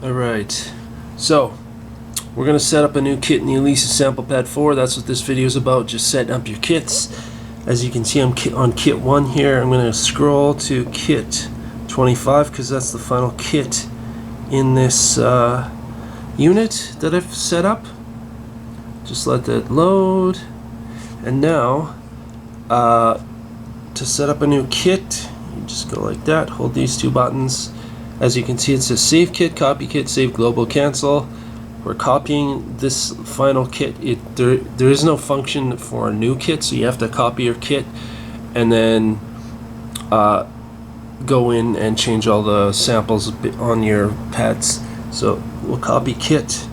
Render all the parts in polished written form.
Alright, so we're going to set up a new kit in the ALESIS SamplePad 4. That's what this video is about, just setting up your kits. As you can see, I'm on kit 1 here. I'm going to scroll to kit 25 because that's the final kit in this unit that I've set up. Just let that load. And now, to set up a new kit, you just go like that, hold these two buttons. As you can see, it says save kit, copy kit, save global, cancel. We're copying this final kit. There is no function for a new kit, so you have to copy your kit and then go in and change all the samples on your pads. So we'll copy kit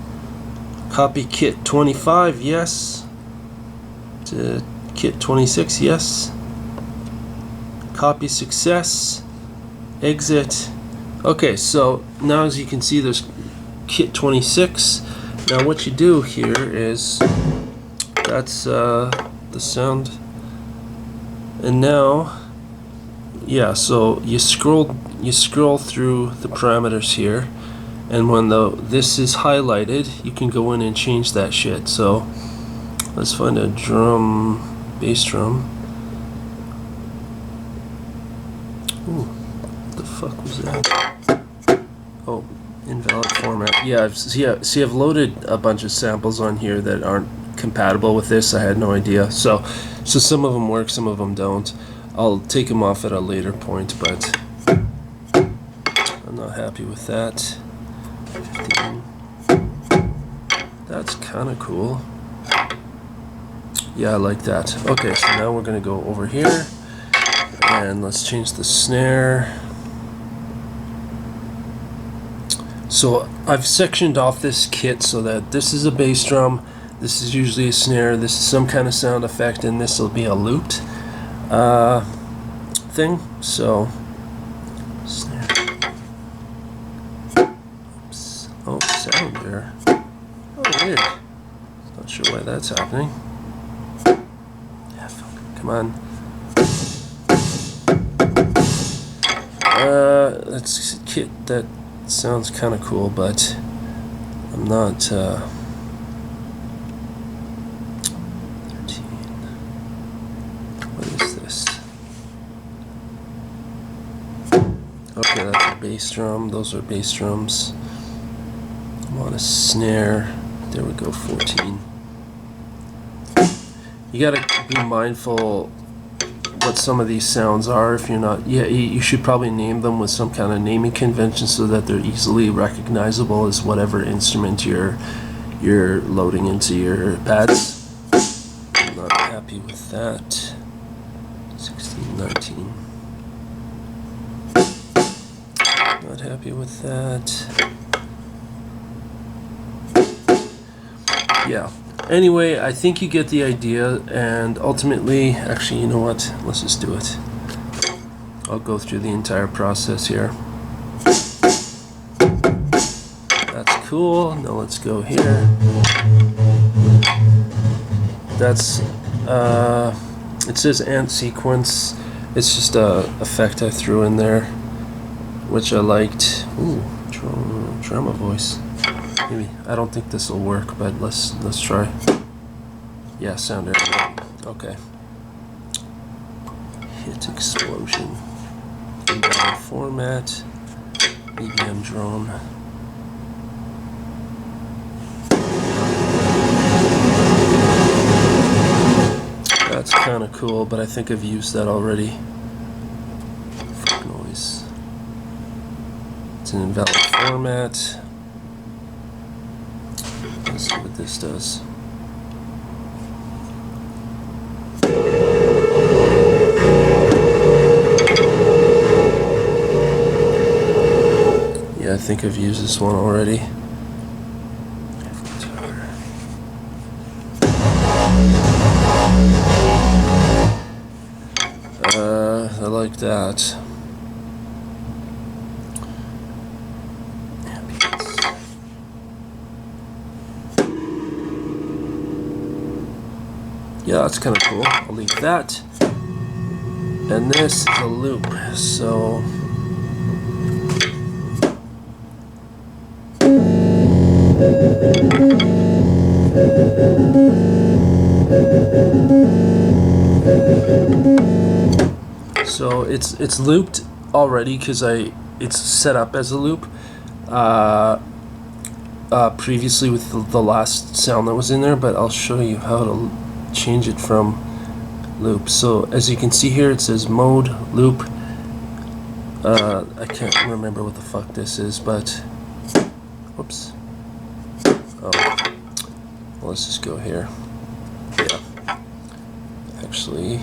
25, yes. To kit 26, yes. Copy success, exit. Okay, so now as you can see, there's kit 26. Now what you do here is, that's the sound. And now, yeah, so you scroll through the parameters here, and when this is highlighted, you can go in and change that shit. So let's find a drum, bass drum. Ooh, what the fuck was that? Oh, invalid format. Yeah, see, I've loaded a bunch of samples on here that aren't compatible with this. I had no idea. So some of them work, some of them don't. I'll take them off at a later point, but I'm not happy with that. 15. That's kind of cool. Yeah, I like that. Okay, so now we're going to go over here and let's change the snare. So I've sectioned off this kit so that this is a bass drum, this is usually a snare, this is some kind of sound effect, and this will be a looped thing. So snare. Oops. Oh, sound there. Oh, weird. Not sure why that's happening. Yeah, fuck. Come on. That's a kit that sounds kind of cool, but I'm not 13. What is this? Okay, that's a bass drum. Those are bass drums. I want a snare. There we go, 14. You gotta be mindful what some of these sounds are. If you're not, yeah, you should probably name them with some kind of naming convention so that they're easily recognizable as whatever instrument you're loading into your pads. I'm not happy with that. 16, 19. Not happy with that. Yeah. Anyway, I think you get the idea, and ultimately, actually, you know what? Let's just do it. I'll go through the entire process here. That's cool. Now let's go here. That's, it says ant sequence. It's just a effect I threw in there, which I liked. Ooh, drama voice. Maybe. I don't think this will work, but let's try. Yeah, sound error. Okay. Hit explosion. Invalid format. EDM drone. That's kind of cool, but I think I've used that already. Fuck noise. It's an invalid format. Let's see what this does. Yeah, I think I've used this one already. I like that. Yeah, that's kind of cool. I'll leave that. And this is a loop, so So it's looped already because it's set up as a loop previously with the last sound that was in there, but I'll show you how to change it from loop. So as you can see here, it says mode loop. I can't remember what the fuck this is, but whoops. Oh, well, let's just go here. Yeah, actually,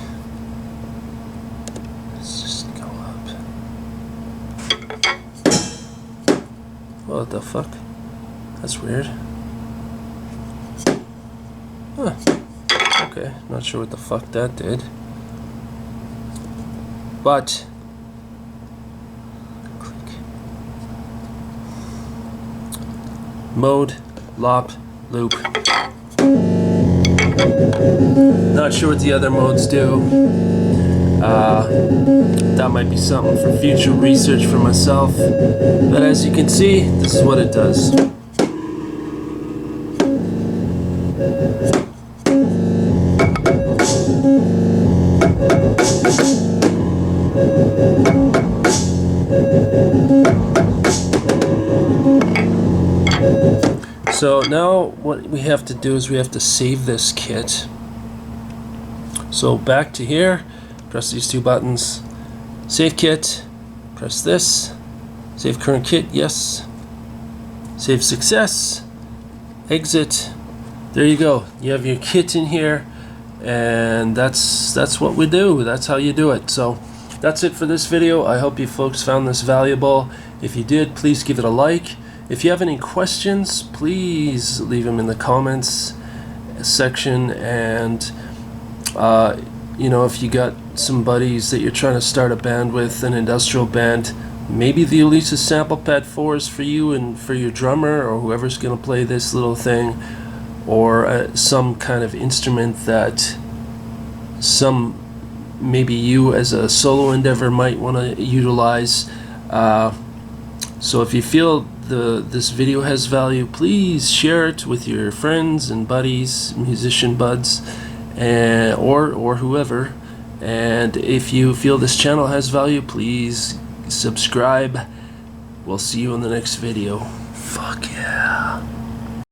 let's just go up. What the fuck? That's weird. Huh. Okay, not sure what the fuck that did. But click. Mode, lop, loop. Not sure what the other modes do. That might be something for future research for myself. But as you can see, this is what it does. So now what we have to do is we have to save this kit. So back to here, press these two buttons, save kit, press this, save current kit, yes, save success, exit. There you go, you have your kit in here, and that's what we do. That's how you do it. So that's it for this video. I hope you folks found this valuable. If you did, please give it a like. If you have any questions, please leave them in the comments section. And you know, if you got some buddies that you're trying to start a band with, an industrial band, maybe the ALESIS SamplePad 4 is for you and for your drummer or whoever's going to play this little thing, or some kind of instrument that maybe you as a solo endeavor might want to utilize. So if you feel this video has value, please share it with your friends and buddies, musician buds, or whoever. And if you feel this channel has value, please subscribe. We'll see you in the next video. Fuck yeah.